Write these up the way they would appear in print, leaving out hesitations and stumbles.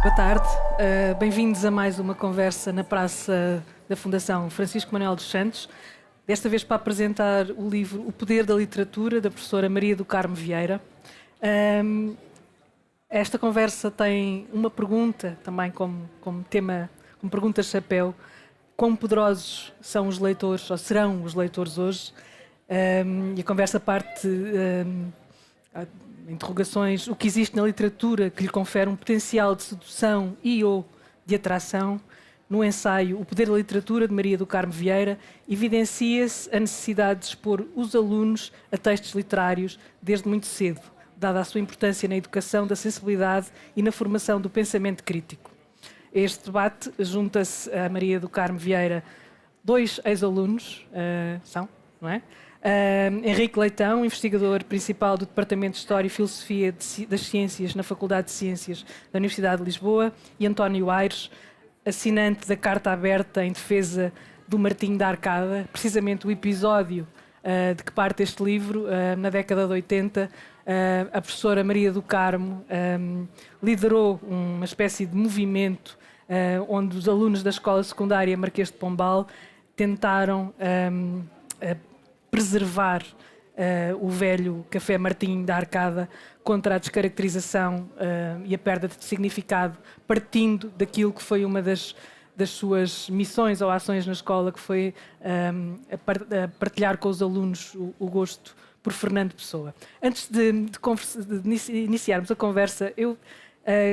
Boa tarde, bem-vindos a mais uma conversa na Praça da Fundação Francisco Manuel dos Santos, desta vez para apresentar o livro O Poder da Literatura, da professora Maria do Carmo Vieira. Esta conversa tem uma pergunta, também como tema, como pergunta-chapéu: quão poderosos são os leitores, ou serão os leitores hoje? E a conversa parte interrogações: o que existe na literatura que lhe confere um potencial de sedução e ou de atração. No ensaio O Poder da Literatura, de Maria do Carmo Vieira, evidencia-se a necessidade de expor os alunos a textos literários desde muito cedo, dada a sua importância na educação da sensibilidade e na formação do pensamento crítico. A este debate junta-se a Maria do Carmo Vieira dois ex-alunos, não é? Henrique Leitão, investigador principal do Departamento de História e Filosofia das Ciências na Faculdade de Ciências da Universidade de Lisboa, e António Aires, assinante da Carta Aberta em defesa do Martinho da Arcada, precisamente o episódio de que parte este livro. Na década de 80, a professora Maria do Carmo liderou uma espécie de movimento onde os alunos da Escola Secundária Marquês de Pombal tentaram preservar o velho Café Martinho da Arcada contra a descaracterização e a perda de significado, partindo daquilo que foi uma das suas missões ou ações na escola, que foi partilhar com os alunos o gosto por Fernando Pessoa. Antes de iniciarmos a conversa, eu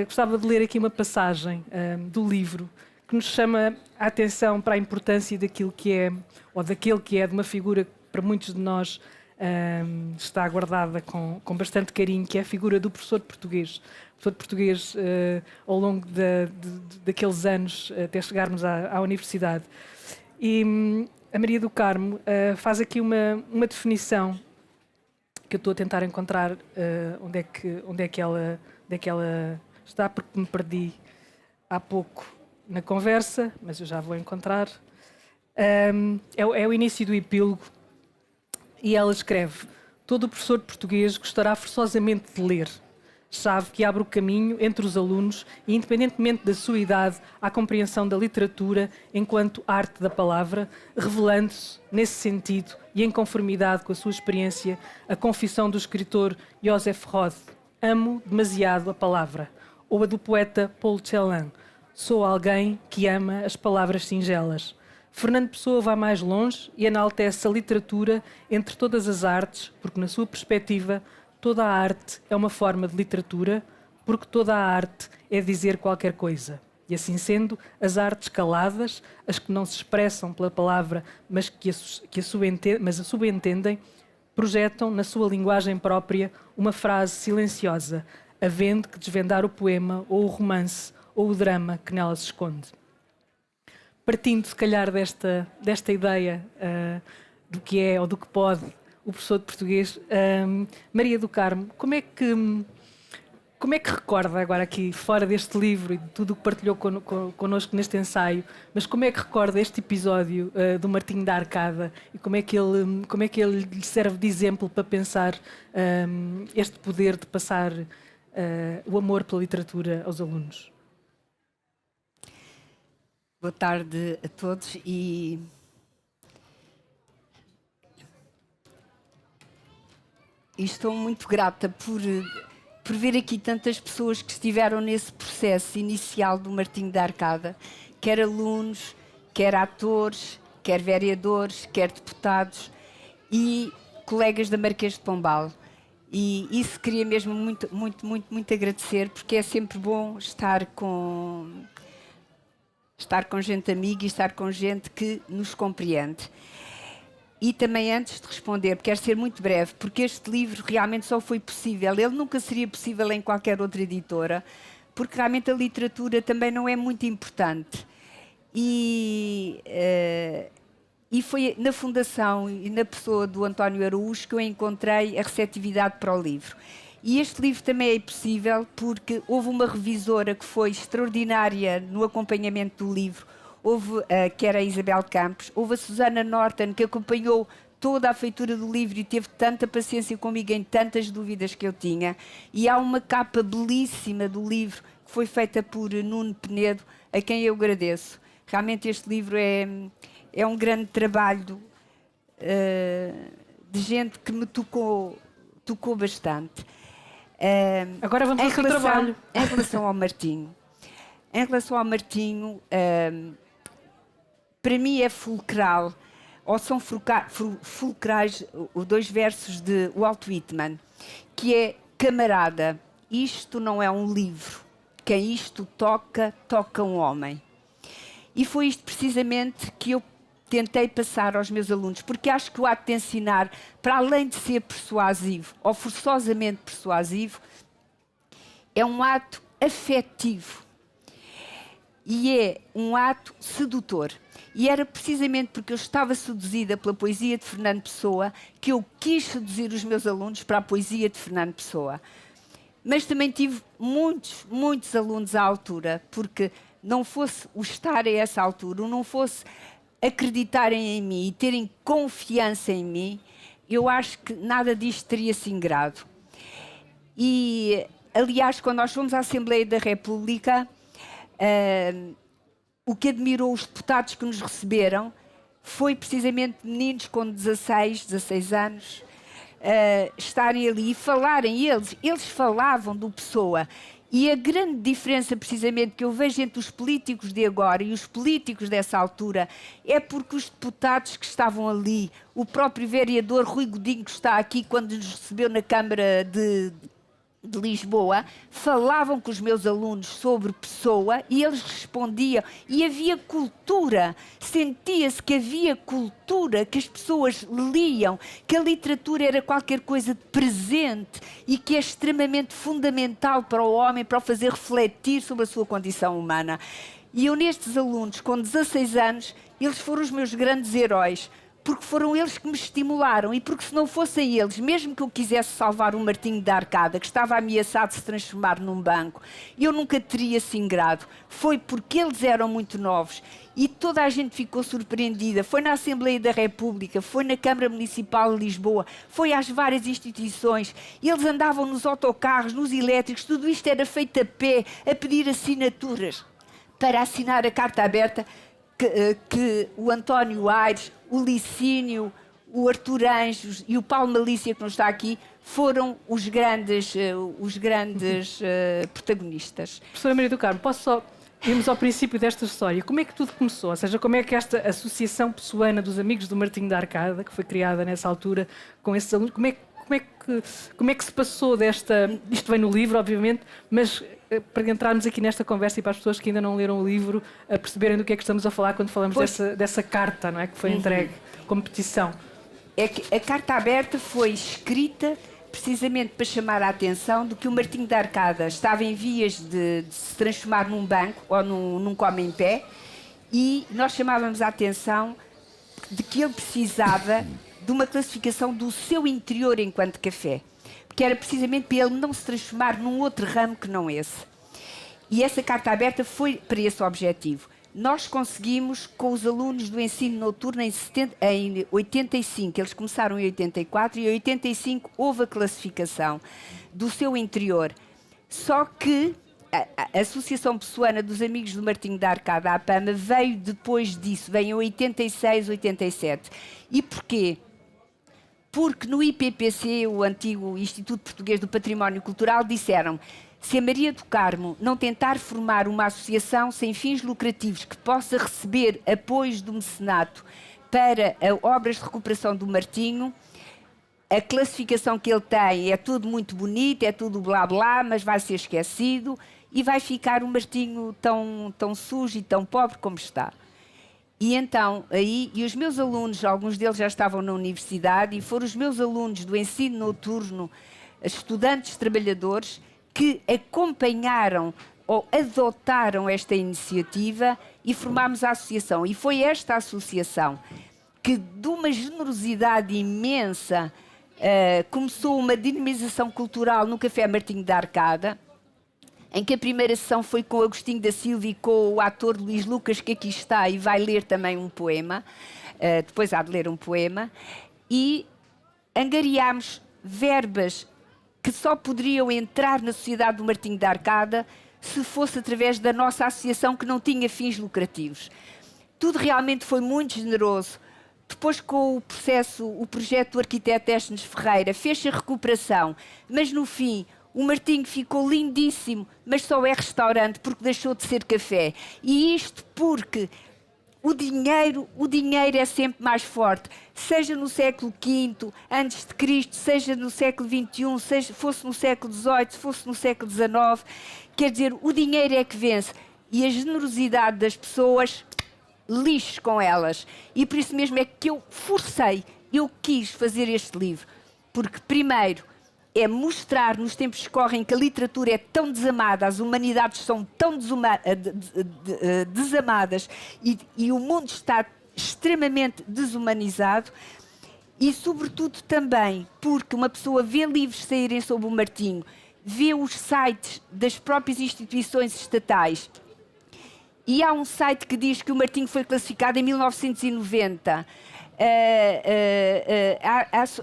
gostava de ler aqui uma passagem do livro que nos chama a atenção para a importância daquilo que é, ou daquele que é, de uma figura que para muitos de nós está guardada com bastante carinho, que é a figura do professor de português. O professor de português ao longo daqueles anos, até chegarmos à universidade. E a Maria do Carmo faz aqui uma definição que eu estou a tentar encontrar onde é que ela está, porque me perdi há pouco na conversa, mas eu já vou encontrar. É o início do epílogo. E ela escreve: todo o professor de português gostará forçosamente de ler, chave que abre o caminho entre os alunos e, independentemente da sua idade, à compreensão da literatura enquanto arte da palavra, revelando-se, nesse sentido e em conformidade com a sua experiência, a confissão do escritor Joseph Roth: amo demasiado a palavra, ou a do poeta Paul Celan: sou alguém que ama as palavras singelas. Fernando Pessoa vai mais longe e enaltece a literatura entre todas as artes, porque, na sua perspectiva, toda a arte é uma forma de literatura, porque toda a arte é dizer qualquer coisa. E, assim sendo, as artes caladas, as que não se expressam pela palavra, mas a subentendem, projetam, na sua linguagem própria, uma frase silenciosa, havendo que desvendar o poema, ou o romance, ou o drama que nela se esconde. Partindo, se calhar, desta ideia do que é ou do que pode o professor de português, Maria do Carmo, como é que recorda, agora aqui fora deste livro e de tudo o que partilhou connosco neste ensaio, mas como é que recorda este episódio do Martinho da Arcada e como é que ele lhe serve de exemplo para pensar este poder de passar o amor pela literatura aos alunos? Boa tarde a todos e estou muito grata por ver aqui tantas pessoas que estiveram nesse processo inicial do Martinho da Arcada, quer alunos, quer atores, quer vereadores, quer deputados e colegas da Marquês de Pombal. E isso queria mesmo muito agradecer, porque é sempre bom estar com gente amiga e estar com gente que nos compreende. E também, antes de responder, quero ser muito breve, porque este livro realmente só foi possível, ele nunca seria possível em qualquer outra editora, porque realmente a literatura também não é muito importante. E foi na Fundação e na pessoa do António Araújo que eu encontrei a receptividade para o livro. E este livro também é possível porque houve uma revisora que foi extraordinária no acompanhamento do livro, que era a Isabel Campos, houve a Susana Norton, que acompanhou toda a feitura do livro e teve tanta paciência comigo em tantas dúvidas que eu tinha. E há uma capa belíssima do livro que foi feita por Nuno Penedo, a quem eu agradeço. Realmente este livro é um grande trabalho de gente que me tocou bastante. Agora vamos ao seu trabalho. Em relação ao Martinho. Em relação ao Martinho, para mim é fulcral, ou são fulcrais os 2 versos de Walt Whitman, que é: camarada, isto não é um livro, quem isto toca, toca um homem. E foi isto precisamente que eu tentei passar aos meus alunos, porque acho que o ato de ensinar, para além de ser persuasivo, ou forçosamente persuasivo, é um ato afetivo. E é um ato sedutor. E era precisamente porque eu estava seduzida pela poesia de Fernando Pessoa que eu quis seduzir os meus alunos para a poesia de Fernando Pessoa. Mas também tive muitos alunos à altura, porque não fosse o estar a essa altura, não fosse acreditarem em mim e terem confiança em mim, eu acho que nada disto teria se ingrado. E, aliás, quando nós fomos à Assembleia da República, o que admirou os deputados que nos receberam foi precisamente meninos com 16 anos estarem ali e falarem eles falavam do Pessoa. E a grande diferença, precisamente, que eu vejo entre os políticos de agora e os políticos dessa altura é porque os deputados que estavam ali, o próprio vereador Rui Godinho, que está aqui quando nos recebeu na Câmara de Lisboa, falavam com os meus alunos sobre Pessoa e eles respondiam. E havia cultura, sentia-se que havia cultura, que as pessoas liam, que a literatura era qualquer coisa de presente e que é extremamente fundamental para o homem, para o fazer refletir sobre a sua condição humana. E eu, nestes alunos, com 16 anos, eles foram os meus grandes heróis, porque foram eles que me estimularam, e porque se não fossem eles, mesmo que eu quisesse salvar o Martinho da Arcada, que estava ameaçado de se transformar num banco, eu nunca teria se ingrado. Foi porque eles eram muito novos e toda a gente ficou surpreendida. Foi na Assembleia da República, foi na Câmara Municipal de Lisboa, foi às várias instituições. Eles andavam nos autocarros, nos elétricos, tudo isto era feito a pé, a pedir assinaturas para assinar a carta aberta que o António Aires, o Licínio, o Artur Anjos e o Paulo Malícia, que não está aqui, foram os grandes protagonistas. Professora Maria do Carmo, posso só irmos ao princípio desta história? Como é que tudo começou? Ou seja, como é que esta associação pessoana dos Amigos do Martinho da Arcada, que foi criada nessa altura com esses alunos, como é que se passou desta... Isto vem no livro, obviamente, mas para entrarmos aqui nesta conversa e para as pessoas que ainda não leram o livro a perceberem do que é que estamos a falar quando falamos dessa carta, não é? Que foi entregue como petição. É que a carta aberta foi escrita precisamente para chamar a atenção de que o Martinho da Arcada estava em vias de se transformar num banco ou num come em pé, e nós chamávamos a atenção de que ele precisava de uma classificação do seu interior enquanto café, porque era precisamente para ele não se transformar num outro ramo que não esse. E essa carta aberta foi para esse objetivo. Nós conseguimos, com os alunos do ensino noturno, em 85, eles começaram em 84, e em 85 houve a classificação do seu interior. Só que a Associação Pessoana dos Amigos do Martinho da Arcada, a APAMA, veio depois disso, veio em 86, 87. E porquê? Porque no IPPC, o antigo Instituto Português do Património Cultural, disseram: se a Maria do Carmo não tentar formar uma associação sem fins lucrativos que possa receber apoios do mecenato para obras de recuperação do Martinho, a classificação que ele tem é tudo muito bonito, é tudo blá blá, mas vai ser esquecido e vai ficar o Martinho tão sujo e tão pobre como está. E então, e os meus alunos, alguns deles já estavam na universidade, e foram os meus alunos do ensino noturno, estudantes trabalhadores, que acompanharam ou adotaram esta iniciativa e formámos a associação. E foi esta associação que, de uma generosidade imensa, começou uma dinamização cultural no Café Martinho da Arcada, em que a primeira sessão foi com Agostinho da Silva e com o ator Luís Lucas, que aqui está e vai ler também um poema, depois há de ler um poema, e angariámos verbas que só poderiam entrar na Sociedade do Martinho da Arcada se fosse através da nossa associação, que não tinha fins lucrativos. Tudo realmente foi muito generoso. Depois, com o projeto do arquiteto Estes Ferreira, fez-se a recuperação, mas no fim o Martinho ficou lindíssimo, mas só é restaurante porque deixou de ser café. E isto porque o dinheiro é sempre mais forte, seja no século V antes de Cristo, seja no século XXI, seja fosse no século XVIII, fosse no século XIX. Quer dizer, o dinheiro é que vence e a generosidade das pessoas, lixo com elas. E por isso mesmo é que eu quis fazer este livro, porque primeiro é mostrar nos tempos que correm que a literatura é tão desamada, as humanidades são tão desamadas e o mundo está extremamente desumanizado, e sobretudo também porque uma pessoa vê livros saírem sobre o Martinho, vê os sites das próprias instituições estatais, e há um site que diz que o Martinho foi classificado em 1990.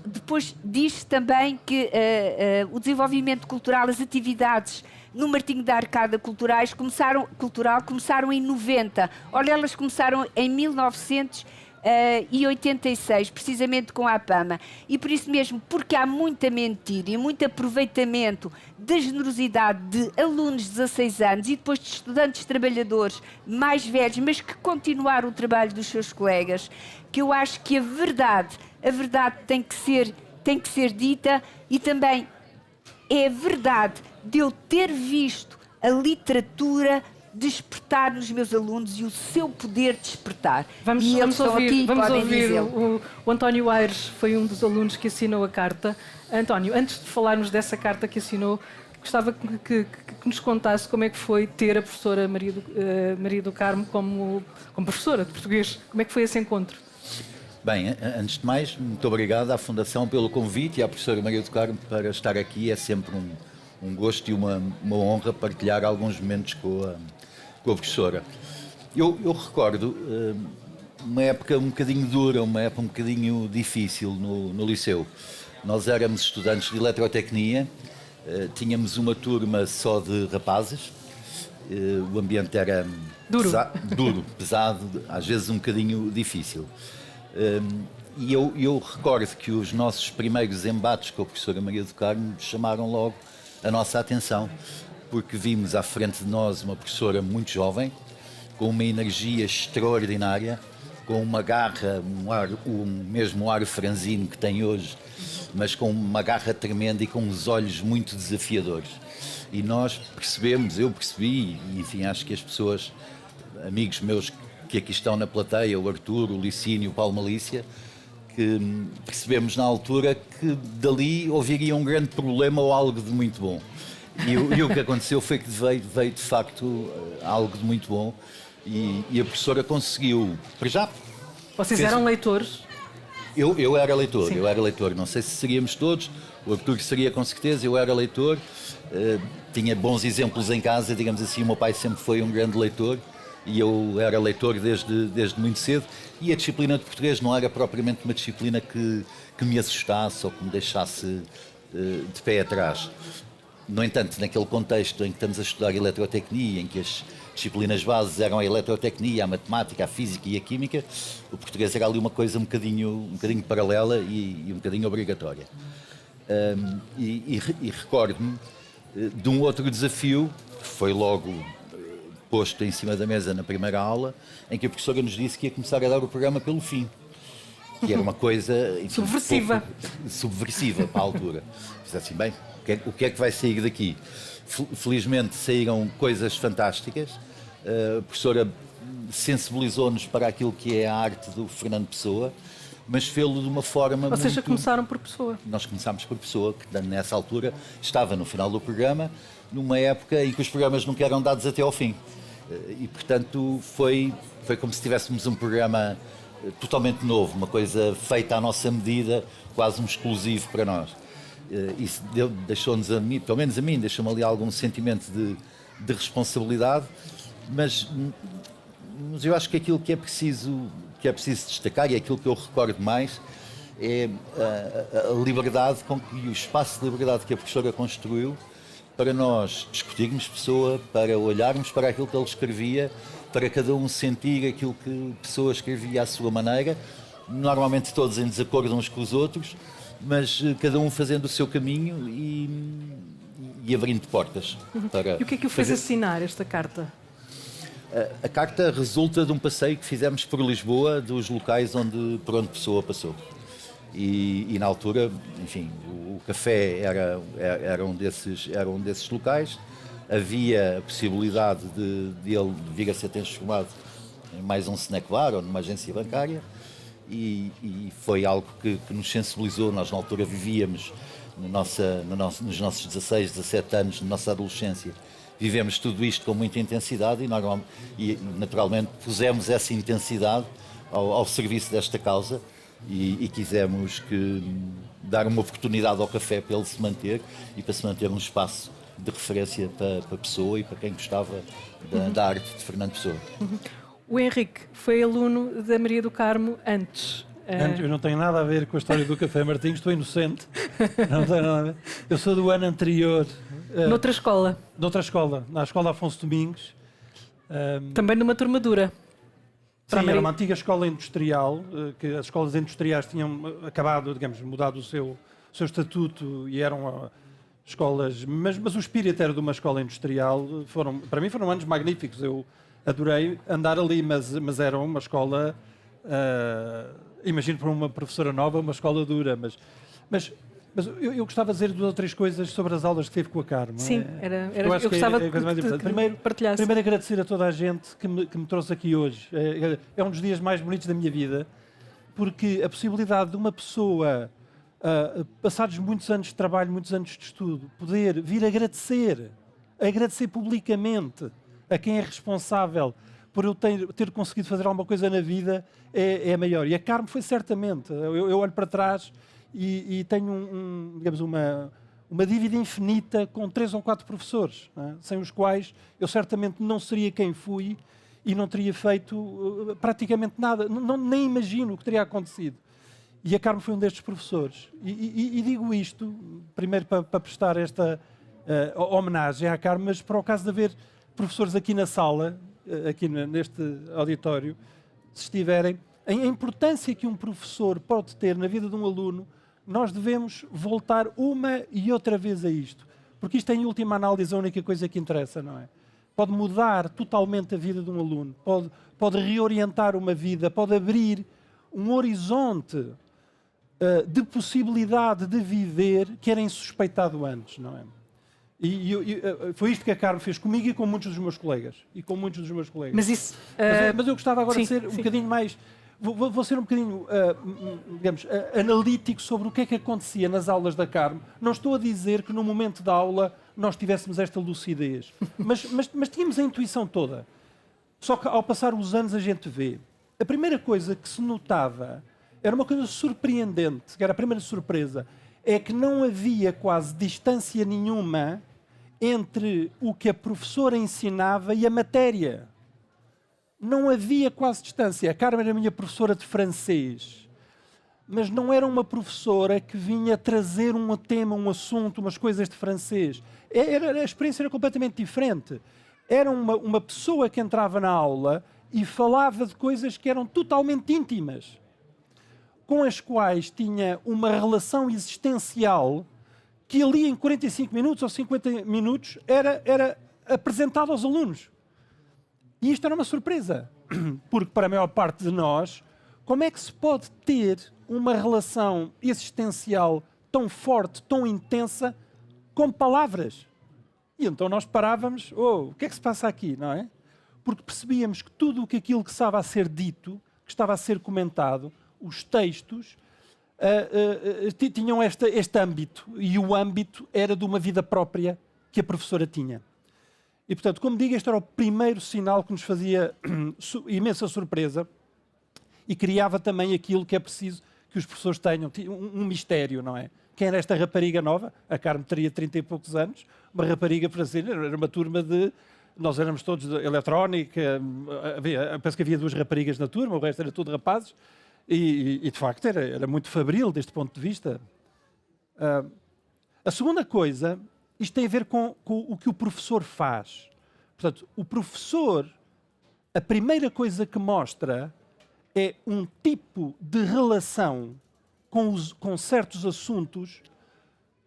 Depois diz também que o desenvolvimento cultural, as atividades no Martinho da Arcada começaram em 90. Olha, elas começaram em 1986, precisamente com a APAMA. E por isso mesmo, porque há muita mentira e muito aproveitamento da generosidade de alunos de 16 anos e depois de estudantes trabalhadores mais velhos, mas que continuaram o trabalho dos seus colegas, que eu acho que a verdade tem que ser dita, e também é a verdade de eu ter visto a literatura despertar nos meus alunos e o seu poder despertar. Vamos ouvir o António Aires, foi um dos alunos que assinou a carta. António, antes de falarmos dessa carta que assinou, gostava que nos contasse como é que foi ter a professora Maria do Carmo como professora de português. Como é que foi esse encontro? Bem, antes de mais, muito obrigado à Fundação pelo convite e à professora Maria do Carmo para estar aqui. É sempre um gosto e uma honra partilhar alguns momentos com a professora. Eu recordo uma época um bocadinho dura, uma época um bocadinho difícil no liceu. Nós éramos estudantes de eletrotecnia, tínhamos uma turma só de rapazes, o ambiente era duro, pesado, às vezes um bocadinho difícil. E eu recordo que os nossos primeiros embates com a professora Maria do Carmo chamaram logo a nossa atenção, porque vimos à frente de nós uma professora muito jovem, com uma energia extraordinária, com uma garra, mesmo ar franzino que tem hoje, mas com uma garra tremenda e com uns olhos muito desafiadores. E nós eu percebi, e enfim, acho que as pessoas, amigos meus que aqui estão na plateia, o Artur, o Licínio, o Paulo Malícia, que percebemos na altura que dali ouviria um grande problema ou algo de muito bom. E o que aconteceu foi que veio de facto algo de muito bom, e a professora conseguiu, para já... Vocês eram leitores? Eu era leitor, Sim. eu era leitor, não sei se seríamos todos, o Artur seria com certeza, eu era leitor, tinha bons exemplos em casa, digamos assim, o meu pai sempre foi um grande leitor, e eu era leitor desde muito cedo, e a disciplina de português não era propriamente uma disciplina que me assustasse ou que me deixasse de pé atrás. No entanto, naquele contexto em que estamos a estudar eletrotecnia, em que as disciplinas bases eram a eletrotecnia, a matemática, a física e a química, o português era ali uma coisa um bocadinho paralela e um bocadinho obrigatória. E recordo-me de um outro desafio, que foi logo posto em cima da mesa na primeira aula, em que a professora nos disse que ia começar a dar o programa pelo fim, que era uma coisa... Enfim, subversiva para a altura. Diz assim, bem, o que é que vai sair daqui? Felizmente saíram coisas fantásticas. A professora sensibilizou-nos para aquilo que é a arte do Fernando Pessoa, mas fê-lo de uma forma Ou seja, começaram por Pessoa. Nós começámos por Pessoa, que nessa altura estava no final do programa, numa época em que os programas nunca eram dados até ao fim. E, portanto, foi como se tivéssemos um programa totalmente novo, uma coisa feita à nossa medida, quase um exclusivo para nós. Isso deixou-nos a mim, pelo menos a mim, deixou-me ali algum sentimento de responsabilidade, mas eu acho que aquilo que é preciso destacar, e aquilo que eu recordo mais, é a liberdade e o espaço de liberdade que a professora construiu para nós discutirmos pessoa, para olharmos para aquilo que ele escrevia, para cada um sentir aquilo que a pessoa escrevia à sua maneira, normalmente todos em desacordo uns com os outros, mas cada um fazendo o seu caminho e abrindo portas. Para E o que é que o fez assinar esta carta? A carta resulta de um passeio que fizemos por Lisboa, dos locais por onde Pessoa passou. E na altura, enfim, o café era um desses locais. Havia a possibilidade de ele vir a ser transformado em mais um snack bar ou numa agência bancária. E foi algo que nos sensibilizou. Nós, na altura, vivíamos nos nossos 16, 17 anos, na nossa adolescência. Vivemos tudo isto com muita intensidade e naturalmente pusemos essa intensidade ao serviço desta causa e quisemos dar uma oportunidade ao café para ele se manter e para se manter um espaço de referência para a Pessoa e para quem gostava da arte de Fernando Pessoa. O Henrique foi aluno da Maria do Carmo antes. Eu não tenho nada a ver com a história do Café Martins, estou inocente. Não tenho nada a ver. Eu sou do ano anterior. Noutra escola? Noutra escola, na Escola Afonso Domingos. Também numa turma dura? Sim, era uma antiga escola industrial, que as escolas industriais tinham acabado, digamos, mudado o seu estatuto e eram escolas... Mas o espírito era de uma escola industrial. Para mim foram anos magníficos. Eu adorei andar ali, mas era uma escola... imagino para uma professora nova, uma escola dura, mas eu gostava de dizer 2 ou 3 coisas sobre as aulas que teve com a Carmo. Sim, eu gostava de partilhar. Primeiro agradecer a toda a gente que me trouxe aqui hoje. É um dos dias mais bonitos da minha vida, porque a possibilidade de uma pessoa, passados muitos anos de trabalho, muitos anos de estudo, poder vir agradecer publicamente a quem é responsável por eu ter conseguido fazer alguma coisa na vida é maior. E a Carmo foi certamente. Eu olho para trás e tenho digamos, uma dívida infinita com 3 ou 4 professores, não é? Sem os quais eu certamente não seria quem fui e não teria feito praticamente nada. Nem imagino o que teria acontecido. E a Carmo foi um destes professores. E digo isto, primeiro para prestar esta homenagem à Carmo, mas para o caso de haver professores aqui na sala, aqui neste auditório, se estiverem, a importância que um professor pode ter na vida de um aluno, nós devemos voltar uma e outra vez a isto. Porque isto, em última análise, é a única coisa que interessa, não é? Pode mudar totalmente a vida de um aluno, pode reorientar uma vida, pode abrir um horizonte de possibilidade de viver que era insuspeitado antes, não é? E foi isto que a Carmo fez comigo e com muitos dos meus colegas. Mas isso... Mas eu gostava agora de ser um bocadinho mais... Vou ser um bocadinho, digamos, analítico sobre o que é que acontecia nas aulas da Carmo. Não estou a dizer que no momento da aula nós tivéssemos esta lucidez. Mas tínhamos a intuição toda. Só que ao passar os anos a gente vê. A primeira coisa que se notava era uma coisa surpreendente, que era a primeira surpresa, é que não havia quase distância nenhuma entre o que a professora ensinava e a matéria. Não havia quase distância. A Carmen era a minha professora de francês, mas não era uma professora que vinha trazer um tema, um assunto, umas coisas de francês. A experiência era completamente diferente. Era uma pessoa que entrava na aula e falava de coisas que eram totalmente íntimas, com as quais tinha uma relação existencial que ali em 45 minutos ou 50 minutos era apresentada aos alunos. E isto era uma surpresa, porque para a maior parte de nós, como é que se pode ter uma relação existencial tão forte, tão intensa, com palavras? E então nós parávamos, o que é que se passa aqui, não é? Porque percebíamos que tudo aquilo que estava a ser dito, que estava a ser comentado, os textos, tinham este âmbito, e o âmbito era de uma vida própria que a professora tinha. E, portanto, como digo, este era o primeiro sinal que nos fazia imensa surpresa e criava também aquilo que é preciso que os professores tenham, um mistério, não é? Quem era esta rapariga nova? A Carmen teria 30 e poucos anos, uma rapariga francesa, era uma turma de... Nós éramos todos de eletrónica, penso que havia 2 raparigas na turma, o resto era tudo rapazes, E de facto era muito fabril deste ponto de vista. A segunda coisa, isto tem a ver com o que o professor faz. Portanto, o professor, a primeira coisa que mostra é um tipo de relação com certos assuntos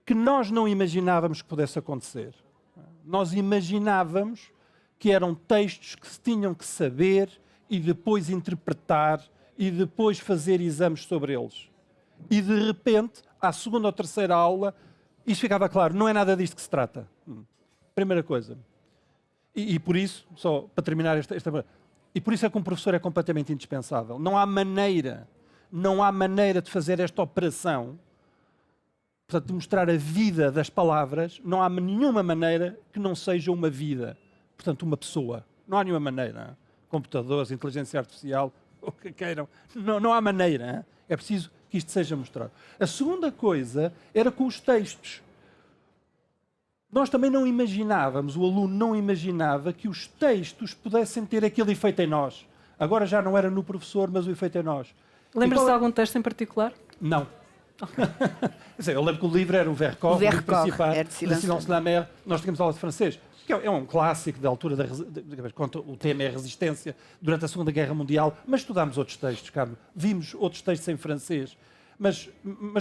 que nós não imaginávamos que pudesse acontecer. Nós imaginávamos que eram textos que se tinham que saber e depois interpretar e depois fazer exames sobre eles. E de repente, à segunda ou terceira aula, isto ficava claro, não é nada disto que se trata. Primeira coisa. E por isso, só para terminar e por isso é que um professor é completamente indispensável. Não há maneira de fazer esta operação, portanto, de mostrar a vida das palavras, não há nenhuma maneira que não seja uma vida. Portanto, uma pessoa. Não há nenhuma maneira. Computadores, inteligência artificial, o que queiram. Não há maneira. É preciso que isto seja mostrado. A segunda coisa era com os textos. Nós também não imaginávamos, o aluno não imaginava que os textos pudessem ter aquele efeito em nós. Agora já não era no professor, mas o efeito em nós. Lembra-se de algum texto em particular? Não. Eu lembro que o livro era o Vercors, o livro principal, era de Silence la Mer. Nós tínhamos aula de francês, que é um clássico da altura contra o tema é a resistência durante a Segunda Guerra Mundial, mas estudámos outros textos, Carmo. Vimos outros textos em francês. Mas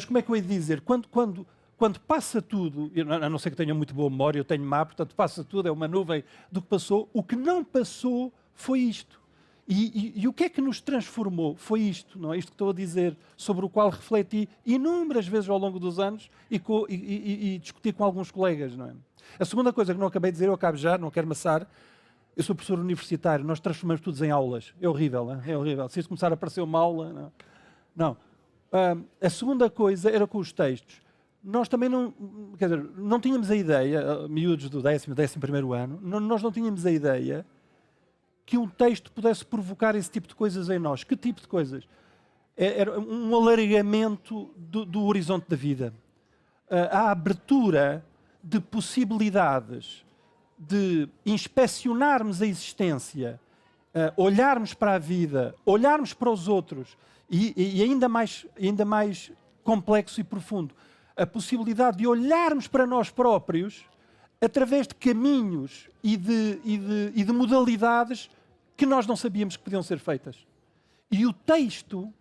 como é que eu ia dizer? Quando passa tudo, a não ser que tenha muito boa memória, eu tenho má, portanto passa tudo, é uma nuvem do que passou. O que não passou foi isto. E o que é que nos transformou? Foi isto, não é? Isto que estou a dizer, sobre o qual refleti inúmeras vezes ao longo dos anos e discuti com alguns colegas, não é? A segunda coisa que não acabei de dizer, eu acabo já, não quero maçar, eu sou professor universitário, nós transformamos tudo em aulas. É horrível, não é? É horrível. Se isso começar a aparecer uma aula, não. A segunda coisa era com os textos. Nós também não tínhamos a ideia, miúdos do 11º ano, nós não tínhamos a ideia que um texto pudesse provocar esse tipo de coisas em nós. Que tipo de coisas? Era um alargamento do horizonte da vida. A abertura de possibilidades de inspecionarmos a existência, olharmos para a vida, olharmos para os outros e ainda mais complexo e profundo, a possibilidade de olharmos para nós próprios através de caminhos e de modalidades que nós não sabíamos que podiam ser feitas. E o texto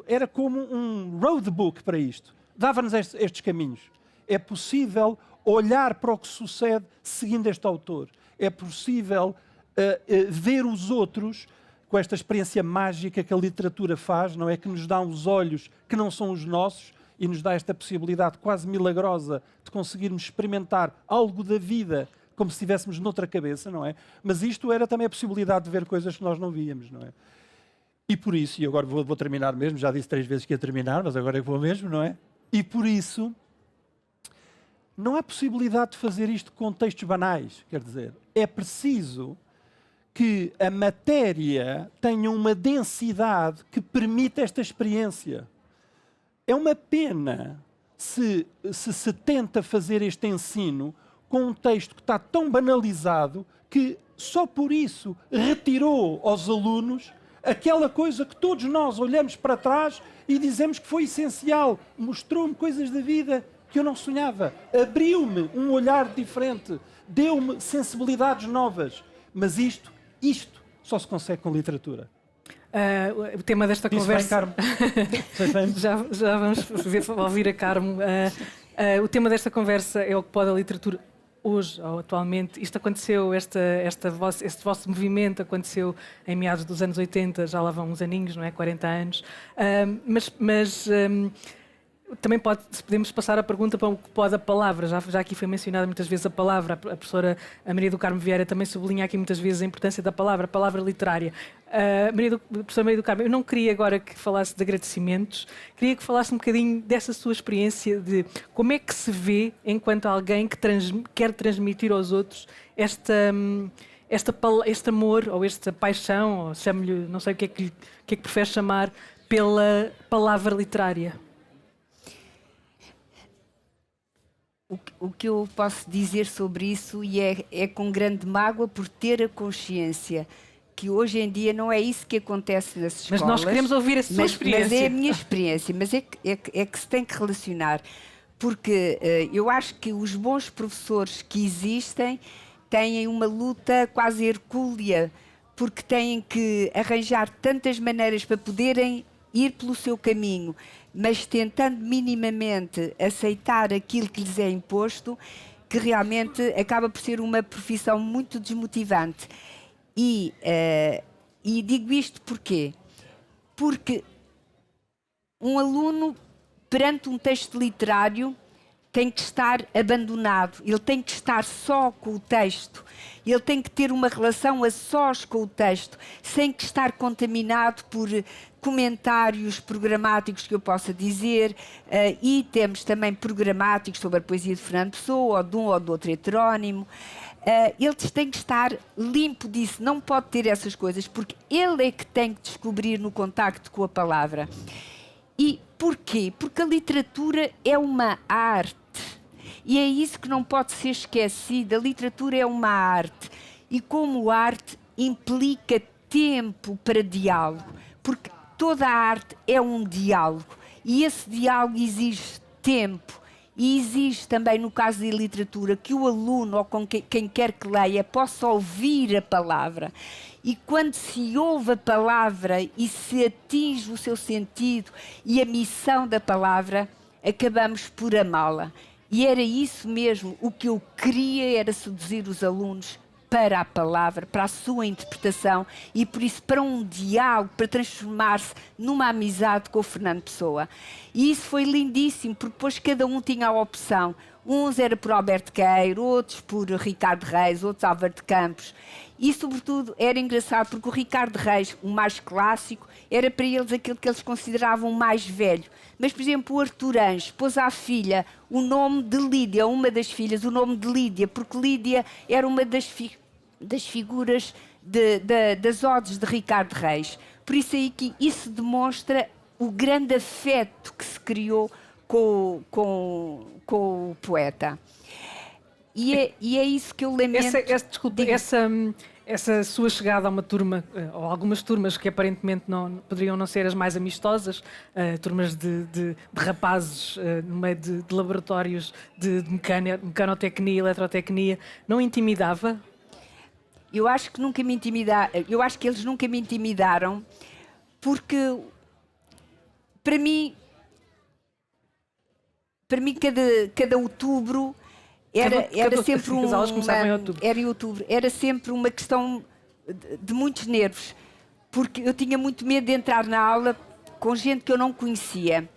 era como um roadbook para isto. Dava-nos estes caminhos. É possível olhar para o que sucede seguindo este autor. É possível ver os outros com esta experiência mágica que a literatura faz, não é? Que nos dá os olhos que não são os nossos e nos dá esta possibilidade quase milagrosa de conseguirmos experimentar algo da vida como se estivéssemos noutra cabeça, não é? Mas isto era também a possibilidade de ver coisas que nós não víamos, não é? E por isso, e agora vou terminar mesmo, já disse 3 vezes que ia terminar, mas agora é que vou mesmo, não é? E por isso, não há possibilidade de fazer isto com textos banais, quer dizer, é preciso que a matéria tenha uma densidade que permita esta experiência. É uma pena se tenta fazer este ensino com um texto que está tão banalizado que só por isso retirou aos alunos aquela coisa que todos nós olhamos para trás e dizemos que foi essencial. Mostrou-me coisas da vida que eu não sonhava. Abriu-me um olhar diferente. Deu-me sensibilidades novas. Mas isto só se consegue com literatura. O tema desta conversa... já vamos ouvir a Carmo. O tema desta conversa é o que pode a literatura hoje ou atualmente. Isto aconteceu, este vosso movimento aconteceu em meados dos anos 80, já lá vão uns aninhos, não é? 40 anos. Também podemos passar a pergunta para o que pode a palavra. Já aqui foi mencionada muitas vezes a palavra. A professora Maria do Carmo Vieira também sublinha aqui muitas vezes a importância da palavra, a palavra literária. Professora Maria do Carmo, eu não queria agora que falasse de agradecimentos, queria que falasse um bocadinho dessa sua experiência de como é que se vê enquanto alguém que quer transmitir aos outros este amor ou esta paixão, ou chame-lhe, não sei o que é que prefere chamar, pela palavra literária. O que eu posso dizer sobre isso, e é com grande mágoa por ter a consciência que hoje em dia não é isso que acontece nas escolas. Mas nós queremos ouvir a sua experiência. Mas é a minha experiência, mas é que se tem que relacionar. Porque eu acho que os bons professores que existem têm uma luta quase hercúlea, porque têm que arranjar tantas maneiras para poderem ir pelo seu caminho, mas tentando minimamente aceitar aquilo que lhes é imposto, que realmente acaba por ser uma profissão muito desmotivante. E digo isto porquê? Porque um aluno, perante um texto literário, tem que estar abandonado, ele tem que estar só com o texto, ele tem que ter uma relação a sós com o texto, sem que estar contaminado por comentários programáticos que eu possa dizer, itens também programáticos sobre a poesia de Fernando Pessoa, ou de um ou de outro heterónimo. Ele tem que estar limpo disso, não pode ter essas coisas, porque ele é que tem que descobrir no contacto com a palavra. E porquê? Porque a literatura é uma arte. E é isso que não pode ser esquecido. A literatura é uma arte. E como arte implica tempo para diálogo. Porque toda a arte é um diálogo. E esse diálogo exige tempo. E exige também, no caso da literatura, que o aluno ou com quem quer que leia possa ouvir a palavra. E quando se ouve a palavra e se atinge o seu sentido e a missão da palavra, acabamos por amá-la. E era isso mesmo, o que eu queria era seduzir os alunos para a palavra, para a sua interpretação e, por isso, para um diálogo, para transformar-se numa amizade com o Fernando Pessoa. E isso foi lindíssimo, porque depois cada um tinha a opção. Uns era por Alberto Queiro, outros por Ricardo Reis, outros Álvaro de Campos. E, sobretudo, era engraçado, porque o Ricardo Reis, o mais clássico, era para eles aquilo que eles consideravam mais velho. Mas, por exemplo, o Artur Anjos pôs à filha o nome de Lídia, uma das filhas, o nome de Lídia, porque Lídia era uma das figuras das odes de Ricardo Reis. Por isso aí que isso demonstra o grande afeto que se criou com o poeta. E é isso que eu lamento. Essa sua chegada a uma turma, ou algumas turmas que aparentemente poderiam não ser as mais amistosas, turmas de rapazes no meio de laboratórios de mecanotecnia, eletrotecnia, não intimidava? Eu acho que nunca me intimidaram. Eu acho que eles nunca me intimidaram, porque para mim cada outubro era sempre era em outubro, era sempre uma questão de muitos nervos, porque eu tinha muito medo de entrar na aula com gente que eu não conhecia.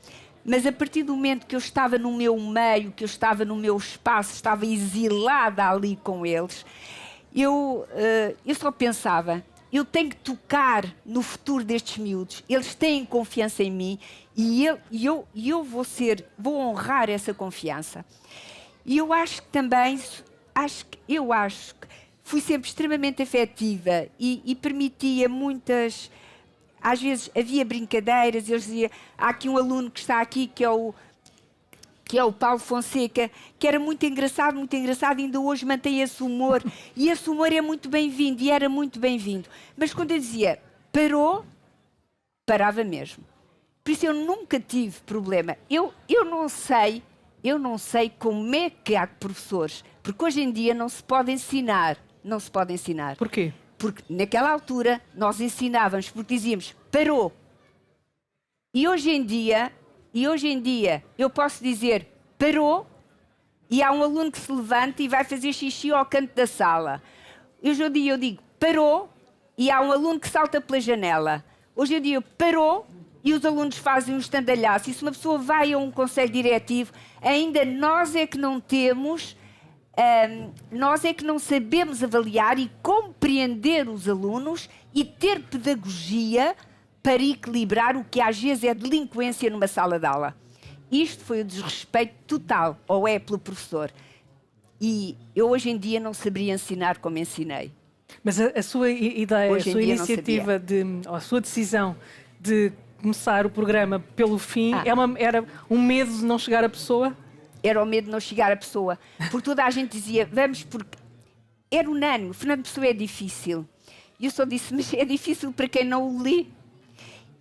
Mas a partir do momento que eu estava no meu meio, que eu estava no meu espaço, estava exilada ali com eles, eu só pensava, eu tenho que tocar no futuro destes miúdos, eles têm confiança em mim e eu vou honrar essa confiança. E eu acho que também, fui sempre extremamente afetiva e permitia muitas, às vezes havia brincadeiras, eu dizia, há aqui um aluno que está aqui que é o Paulo Fonseca, que era muito engraçado, ainda hoje mantém esse humor, e esse humor é muito bem-vindo, e era muito bem-vindo. Mas quando eu dizia, parava mesmo. Por isso eu nunca tive problema. Eu não sei como é que há professores, porque hoje em dia não se pode ensinar. Porquê? Porque naquela altura nós ensinávamos, porque dizíamos, parou. E hoje em dia eu posso dizer, parou, e há um aluno que se levanta e vai fazer xixi ao canto da sala. Hoje em dia eu digo, parou, e há um aluno que salta pela janela. Hoje em dia parou, e os alunos fazem um estandalhaço. E se uma pessoa vai a um conselho diretivo, ainda nós é que não temos, nós é que não sabemos avaliar e compreender os alunos e ter pedagogia para equilibrar o que às vezes é delinquência numa sala de aula. Isto foi o desrespeito total, ou é pelo professor. E eu hoje em dia não saberia ensinar como ensinei. Mas a sua ideia, a sua iniciativa, ou a sua decisão de começar o programa pelo fim, era um medo de não chegar à pessoa? Era o medo de não chegar à pessoa. Porque toda a gente dizia, vamos, porque era unânime, Fernando Pessoa é difícil. E eu só disse, mas é difícil para quem não o lê.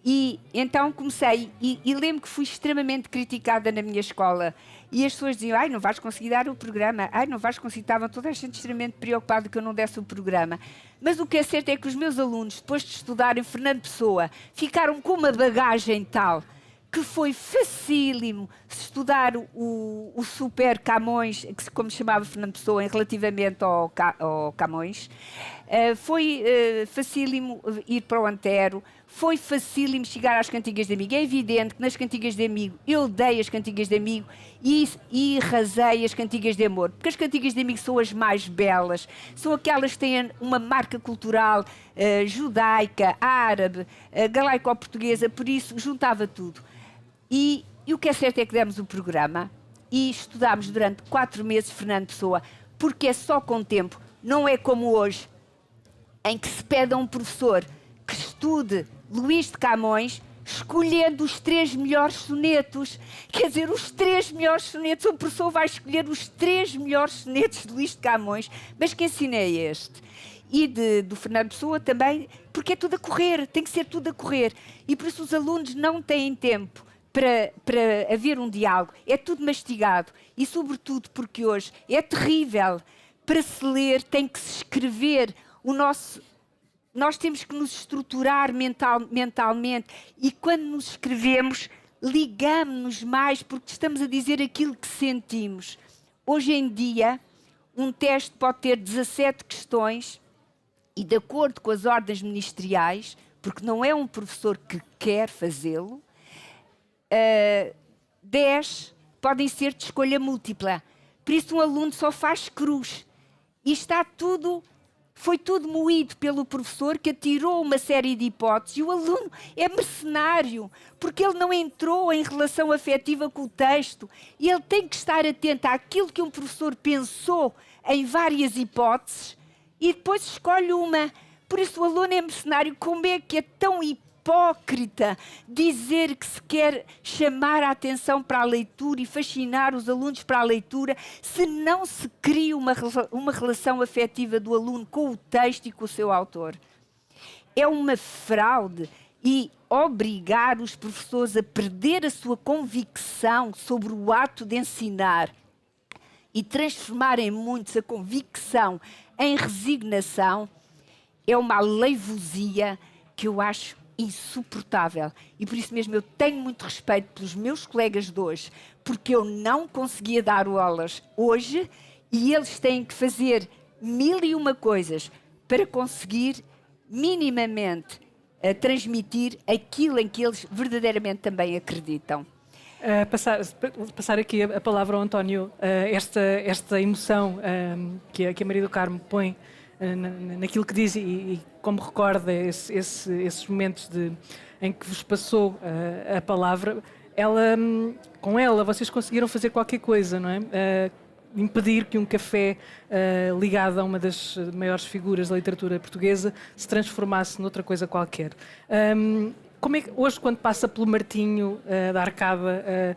E então comecei, e lembro que fui extremamente criticada na minha escola. E as pessoas diziam, ai, não vais conseguir dar o programa, ai, não vais conseguir, estava toda a gente extremamente preocupada que eu não desse o programa. Mas o que é certo é que os meus alunos, depois de estudarem Fernando Pessoa, ficaram com uma bagagem tal que foi facílimo estudar o Super Camões, como se chamava Fernando Pessoa, relativamente ao Camões. Foi facílimo ir para o Antero, foi facílimo chegar às cantigas de amigo. É evidente que nas cantigas de amigo eu dei as cantigas de amigo e rasei as cantigas de amor, porque as cantigas de amigo são as mais belas, são aquelas que têm uma marca cultural judaica, árabe, galaico-portuguesa, por isso juntava tudo. E o que é certo é que demos o programa e estudámos durante 4 meses Fernando Pessoa, porque é só com tempo, não é como hoje, em que se pede a um professor que estude Luís de Camões, escolhendo os 3 melhores sonetos. Quer dizer, os 3 melhores sonetos, o professor vai escolher os 3 melhores sonetos de Luís de Camões, mas que ensino é este? E do Fernando Pessoa também, porque é tudo a correr, tem que ser tudo a correr. E por isso os alunos não têm tempo para haver um diálogo, é tudo mastigado. E sobretudo porque hoje é terrível, para se ler tem que se escrever nós temos que nos estruturar mentalmente e quando nos escrevemos, ligamos-nos mais porque estamos a dizer aquilo que sentimos. Hoje em dia, um teste pode ter 17 questões e, de acordo com as ordens ministeriais, porque não é um professor que quer fazê-lo, 10 podem ser de escolha múltipla. Por isso, um aluno só faz cruz. E foi tudo moído pelo professor que atirou uma série de hipóteses e o aluno é mercenário, porque ele não entrou em relação afetiva com o texto e ele tem que estar atento àquilo que um professor pensou em várias hipóteses e depois escolhe uma. Por isso o aluno é mercenário. Como é que é tão hipócrita dizer que se quer chamar a atenção para a leitura e fascinar os alunos para a leitura se não se cria uma relação afetiva do aluno com o texto e com o seu autor? É uma fraude e obrigar os professores a perder a sua convicção sobre o ato de ensinar e transformar em muitos a convicção em resignação é uma aleivosia que eu acho insuportável. E por isso mesmo eu tenho muito respeito pelos meus colegas de hoje, porque eu não conseguia dar aulas hoje e eles têm que fazer 1001 coisas para conseguir minimamente transmitir aquilo em que eles verdadeiramente também acreditam. Passar aqui a palavra ao António, esta emoção que a Maria do Carmo põe naquilo que diz e como recorda esses momentos em que vos passou a palavra, com ela vocês conseguiram fazer qualquer coisa, não é? Impedir que um café ligado a uma das maiores figuras da literatura portuguesa se transformasse noutra coisa qualquer. Como é que hoje, quando passa pelo Martinho da Arcada,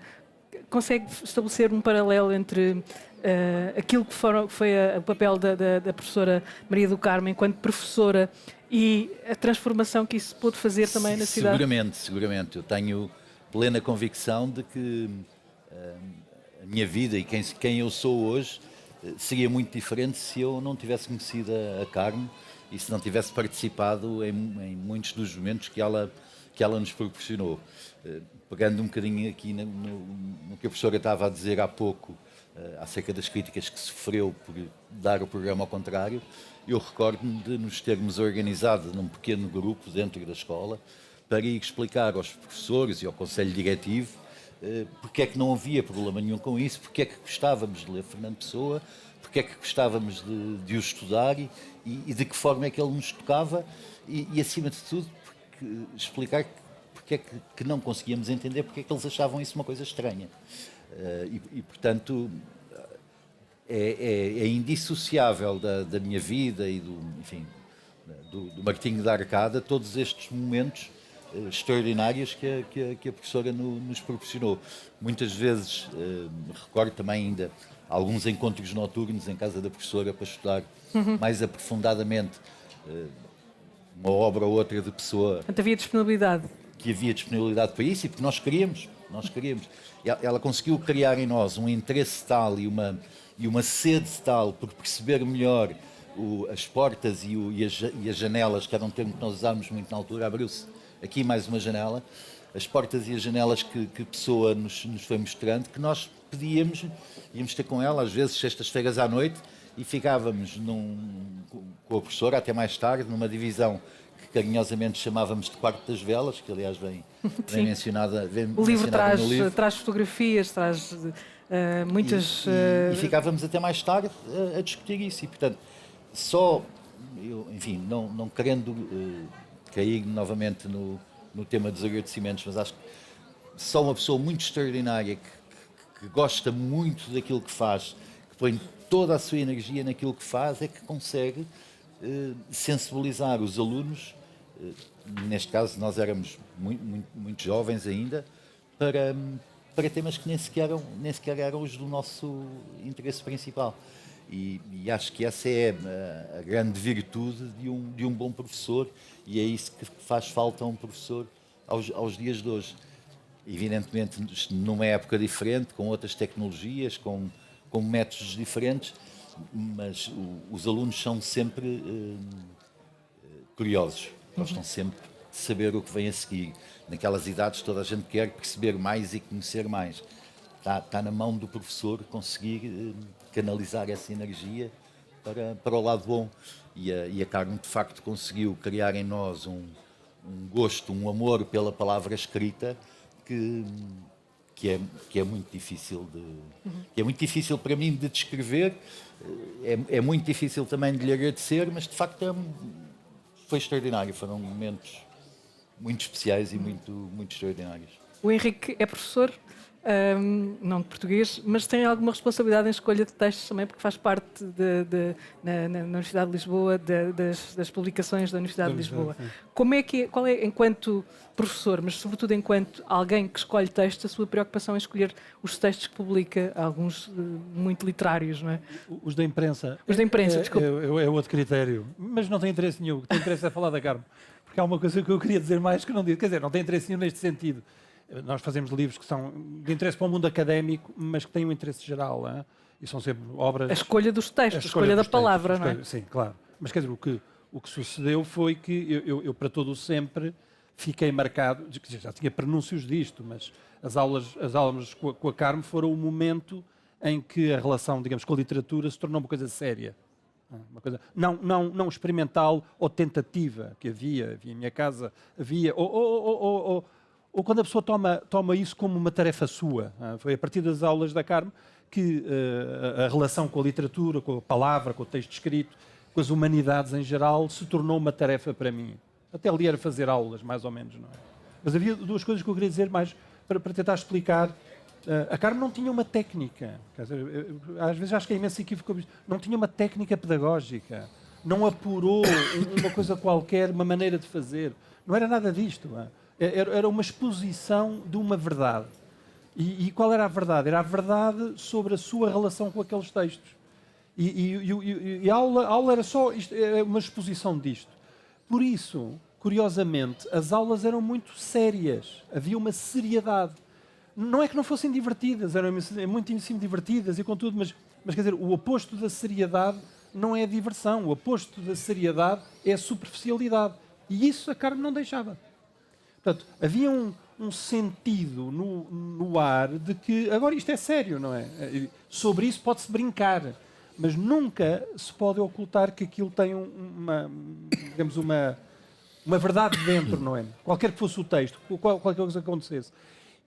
consegue estabelecer um paralelo entre aquilo que foi o papel da professora Maria do Carmo enquanto professora e a transformação que isso pôde fazer também na cidade? Seguramente. Eu tenho plena convicção de que a minha vida e quem eu sou hoje seria muito diferente se eu não tivesse conhecido a Carmo e se não tivesse participado em muitos dos momentos que ela nos proporcionou. Pegando um bocadinho aqui no que a professora estava a dizer há pouco, acerca das críticas que sofreu por dar o programa ao contrário, eu recordo-me de nos termos organizado num pequeno grupo dentro da escola para ir explicar aos professores e ao conselho diretivo porque é que não havia problema nenhum com isso, porque é que gostávamos de ler Fernando Pessoa, porque é que gostávamos de o estudar e de que forma é que ele nos tocava e acima de tudo, explicar porque é que não conseguíamos entender porque é que eles achavam isso uma coisa estranha. Portanto, é indissociável da minha vida e do Martinho da Arcada todos estes momentos extraordinários que a professora nos proporcionou. Muitas vezes, recordo também ainda alguns encontros noturnos em casa da professora para estudar mais aprofundadamente uma obra ou outra de pessoa Portanto, havia disponibilidade. que havia disponibilidade para isso e porque nós queríamos. Ela conseguiu criar em nós um interesse tal e uma sede tal por perceber melhor as portas e as janelas, que era um termo que nós usávamos muito na altura. Abriu-se aqui mais uma janela, as portas e as janelas que a pessoa nos foi mostrando, que nós pedíamos, íamos ter com ela, às vezes sextas-feiras à noite, e ficávamos com a professora até mais tarde, numa divisão que carinhosamente chamávamos de Quarto das Velas, que aliás vem mencionada, O livro no livro. traz fotografias, traz muitas... E ficávamos até mais tarde a discutir isso. E, portanto, enfim, não querendo cair novamente no tema dos agradecimentos, mas acho que só uma pessoa muito extraordinária que gosta muito daquilo que faz, que põe toda a sua energia naquilo que faz, é que consegue sensibilizar os alunos, neste caso nós éramos muito jovens ainda, para temas que nem sequer eram os do nosso interesse principal. E acho que essa é a grande virtude de um bom professor, e é isso que faz falta a um professor aos dias de hoje. Evidentemente, numa época diferente, com outras tecnologias, com métodos diferentes, mas os alunos são sempre curiosos, gostam sempre de saber o que vem a seguir. Naquelas idades toda a gente quer perceber mais e conhecer mais. Está na mão do professor conseguir canalizar essa energia para o lado bom. E a Carmen, de facto, conseguiu criar em nós um gosto, um amor pela palavra escrita que é muito difícil que é muito difícil para mim de descrever, é muito difícil também de lhe agradecer, mas de facto foi extraordinário, foram momentos muito especiais e muito extraordinários. O Henrique é professor, não de português, mas tem alguma responsabilidade em escolha de textos também, porque faz parte na Universidade de Lisboa, das publicações da Universidade de Lisboa. Qual é, enquanto professor, mas sobretudo enquanto alguém que escolhe textos, a sua preocupação em escolher os textos que publica, alguns muito literários, não é? Os da imprensa. Os da imprensa, desculpa. É outro critério, mas não tem interesse nenhum. O que tem interesse é falar da Carmen, porque há uma coisa que eu queria dizer mais que não digo. Quer dizer, não tem interesse nenhum neste sentido. Nós fazemos livros que são de interesse para o mundo académico, mas que têm um interesse geral, hein? E são sempre obras... A escolha dos textos, a escolha da palavra, não é? Sim, claro. Mas quer dizer, o que sucedeu foi que eu para todo o sempre, fiquei marcado, já tinha prenúncios disto, mas as aulas com a Carmen foram o momento em que a relação, digamos, com a literatura se tornou uma coisa séria. Uma coisa não experimental ou tentativa, que havia em minha casa, havia... Ou quando a pessoa toma isso como uma tarefa sua. Foi a partir das aulas da Carmen que a relação com a literatura, com a palavra, com o texto escrito, com as humanidades em geral, se tornou uma tarefa para mim. Até ali era fazer aulas, mais ou menos, não é? Mas havia duas coisas que eu queria dizer mais para tentar explicar. A Carmen não tinha uma técnica. Quer dizer, às vezes acho que é imenso equívoco. Não tinha uma técnica pedagógica. Não apurou uma coisa qualquer, uma maneira de fazer. Não era nada disto. Era uma exposição de uma verdade. E qual era a verdade? Era a verdade sobre a sua relação com aqueles textos. E a aula era só uma exposição disto. Por isso, curiosamente, as aulas eram muito sérias. Havia uma seriedade. Não é que não fossem divertidas, eram muitíssimo divertidas e com tudo, mas quer dizer, o oposto da seriedade não é a diversão. O oposto da seriedade é a superficialidade. E isso a Carmen não deixava. Portanto, havia um sentido no ar de que agora isto é sério, não é? Sobre isso pode-se brincar, mas nunca se pode ocultar que aquilo tem uma verdade dentro, não é? Qualquer que fosse o texto, qualquer coisa que acontecesse.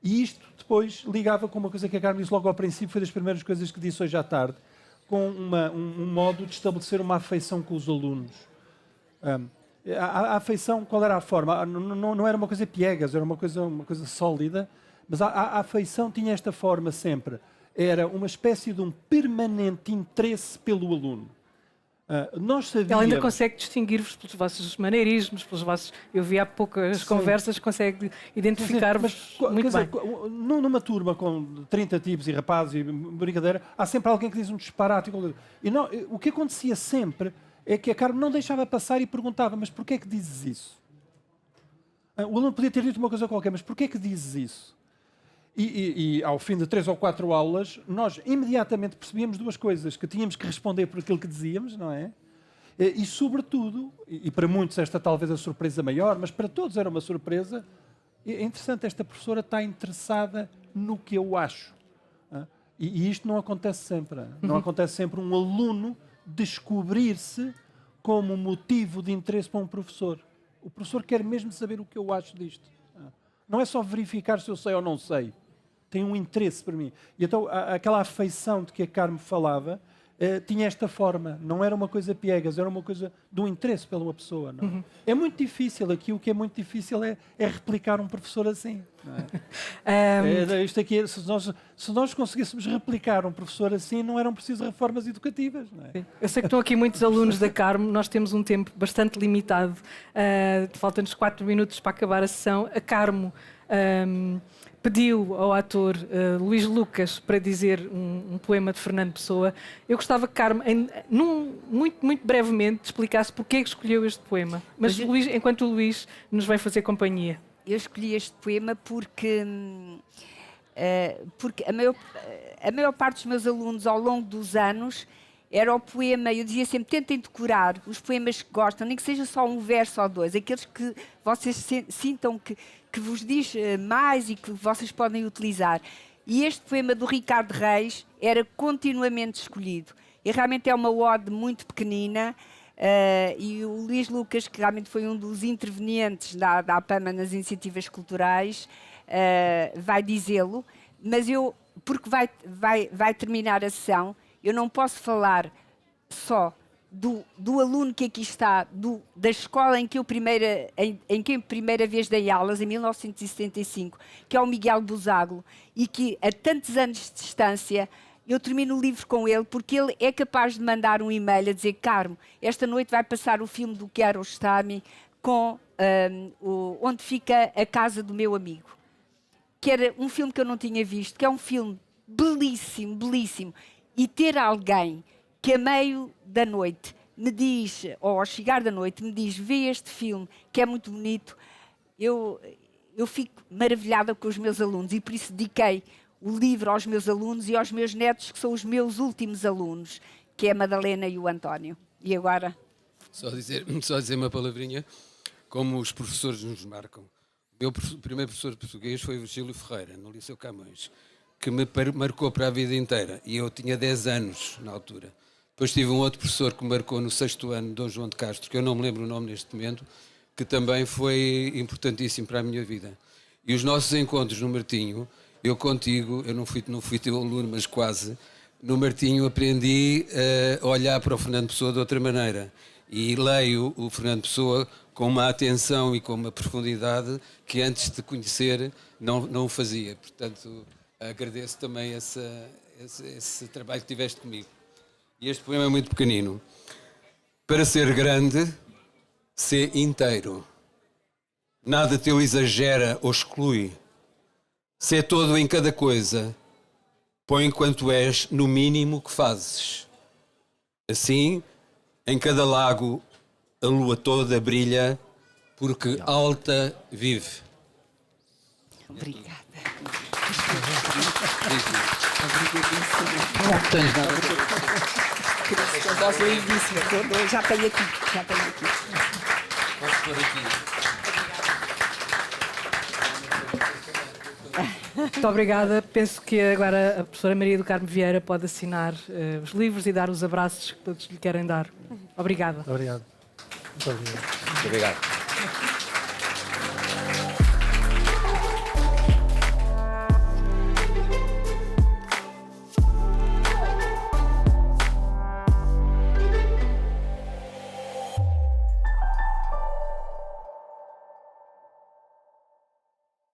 E isto depois ligava com uma coisa que a Carmen disse logo ao princípio, foi das primeiras coisas que disse hoje à tarde, com um modo de estabelecer uma afeição com os alunos. A afeição, qual era a forma? Não era uma coisa piegas, era uma coisa sólida, mas a afeição tinha esta forma sempre. Era uma espécie de um permanente interesse pelo aluno. Nós sabíamos... Ela ainda consegue distinguir-vos pelos vossos maneirismos, pelos vossos... Eu vi há pouco as conversas, consegue identificar-vos muito bem. Numa turma com 30 tipos e rapazes e brincadeira, há sempre alguém que diz um disparate. E não, o que acontecia sempre é que a Carmo não deixava passar e perguntava, mas porquê é que dizes isso? O aluno podia ter dito uma coisa qualquer, mas porquê é que dizes isso? E ao fim de 3 ou 4 aulas, nós imediatamente percebíamos duas coisas, que tínhamos que responder por aquilo que dizíamos, não é? E sobretudo, e para muitos esta talvez a surpresa maior, mas para todos era uma surpresa, é interessante, esta professora está interessada no que eu acho. E isto não acontece sempre. Não acontece sempre um aluno descobrir-se como motivo de interesse para um professor. O professor quer mesmo saber o que eu acho disto. Não é só verificar se eu sei ou não sei. Tem um interesse para mim. E então aquela afeição de que a Carmo falava tinha esta forma. Não era uma coisa piegas, era uma coisa do interesse pela pessoa. Não é? É muito difícil. Aqui o que é muito difícil é replicar um professor assim. Não é? Isto aqui, se nós conseguíssemos replicar um professor assim, não eram precisas reformas educativas. Não é? Eu sei que estão aqui muitos alunos da Carmo, nós temos um tempo bastante limitado, faltam-nos 4 minutos para acabar a sessão. A Carmo pediu ao ator Luís Lucas para dizer um poema de Fernando Pessoa. Eu gostava que Carmo, muito brevemente, explicasse porque é que escolheu este poema. Mas Luís, enquanto o Luís nos vai fazer companhia. Eu escolhi este poema porque a maior parte dos meus alunos, ao longo dos anos, era o poema, eu dizia sempre, tentem decorar os poemas que gostam, nem que seja só um verso ou dois, aqueles que vocês sintam que vos diz mais e que vocês podem utilizar. E este poema do Ricardo Reis era continuamente escolhido. E realmente é uma ode muito pequenina, e o Luís Lucas, que realmente foi um dos intervenientes da APAMA nas iniciativas culturais, vai dizê-lo, mas porque vai terminar a sessão, eu não posso falar só do aluno que aqui está, da escola em que eu primeira vez dei aulas, em 1975, que é o Miguel Buzágulo, e que a tantos anos de distância eu termino o livro com ele, porque ele é capaz de mandar um e-mail a dizer: Carmo, esta noite vai passar o filme do Kiarostami com onde fica a casa do meu amigo. Que era um filme que eu não tinha visto, que é um filme belíssimo, belíssimo. E ter alguém que a meio da noite me diz, ou ao chegar da noite, me diz: vê este filme, que é muito bonito, eu fico maravilhada com os meus alunos, e por isso dediquei o livro aos meus alunos e aos meus netos, que são os meus últimos alunos, que é a Madalena e o António. E agora? Só dizer uma palavrinha, como os professores nos marcam. O meu primeiro professor de português foi o Virgílio Ferreira, no Liceu Camões, que me marcou para a vida inteira, e eu tinha 10 anos na altura. Depois tive um outro professor que me marcou no 6º ano, Dom João de Castro, que eu não me lembro o nome neste momento, que também foi importantíssimo para a minha vida. E os nossos encontros no Martinho, eu contigo, eu não fui teu aluno, mas quase, no Martinho aprendi a olhar para o Fernando Pessoa de outra maneira. E leio o Fernando Pessoa com uma atenção e com uma profundidade que antes de conhecer não fazia. Portanto, agradeço também esse trabalho que tiveste comigo. E este poema é muito pequenino. Para ser grande, sê inteiro. Nada teu exagera ou exclui. Sê todo em cada coisa. Põe quanto és no mínimo que fazes. Assim, em cada lago, a lua toda brilha, porque alta vive. Obrigada. Não tens nada. Já tenho aqui. Posso pôr aqui. Muito obrigada. Penso que agora a professora Maria do Carmo Vieira pode assinar os livros e dar os abraços que todos lhe querem dar. Obrigada. Obrigado. Muito obrigado. Muito obrigado.